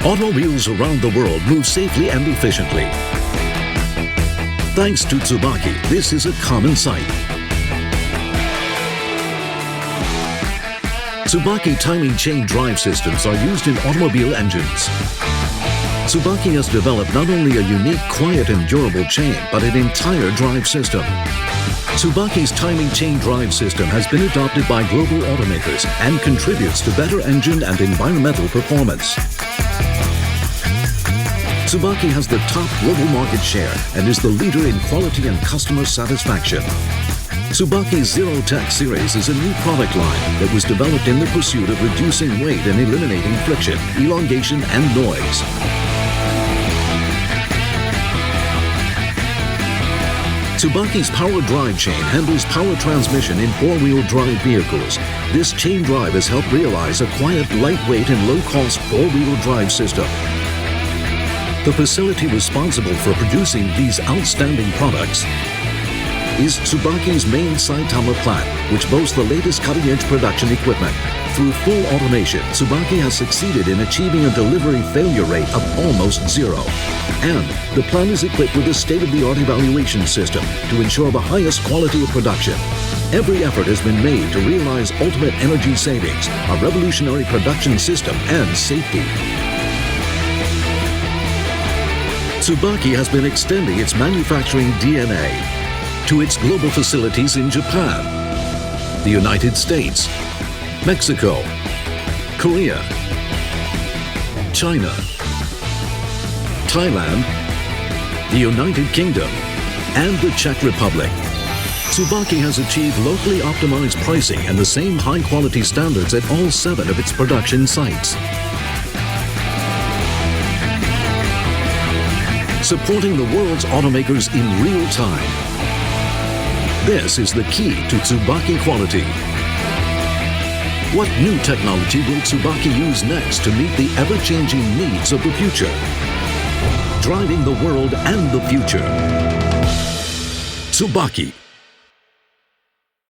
Automobiles around the world move safely and efficiently. Thanks to Tsubaki, this is a common sight. Tsubaki timing chain drive systems are used in automobile engines. Tsubaki has developed not only a unique, quiet and durable chain, but an entire drive system. Tsubaki's timing chain drive system has been adopted by global automakers and contributes to better engine and environmental performance. Tsubaki has the top global market share and is the leader in quality and customer satisfaction. Tsubaki's Zero Tech series is a new product line that was developed in the pursuit of reducing weight and eliminating friction, elongation and noise. Tsubaki's power drive chain handles power transmission in four-wheel drive vehicles. This chain drive has helped realize a quiet, lightweight and low-cost four-wheel drive system. The facility responsible for producing these outstanding products is Tsubaki's main Saitama plant, which boasts the latest cutting-edge production equipment. Through full automation, Tsubaki has succeeded in achieving a delivery failure rate of almost zero. And the plant is equipped with a state-of-the-art evaluation system to ensure the highest quality of production. Every effort has been made to realize ultimate energy savings, a revolutionary production system, and safety. Tsubaki has been extending its manufacturing DNA to its global facilities in Japan, the United States, Mexico, Korea, China, Thailand, the United Kingdom, and the Czech Republic. Tsubaki has achieved locally optimized pricing and the same high-quality standards at all 7 of its production sites. Supporting the world's automakers in real time. This is the key to Tsubaki quality. What new technology will Tsubaki use next to meet the ever-changing needs of the future? Driving the world and the future. Tsubaki.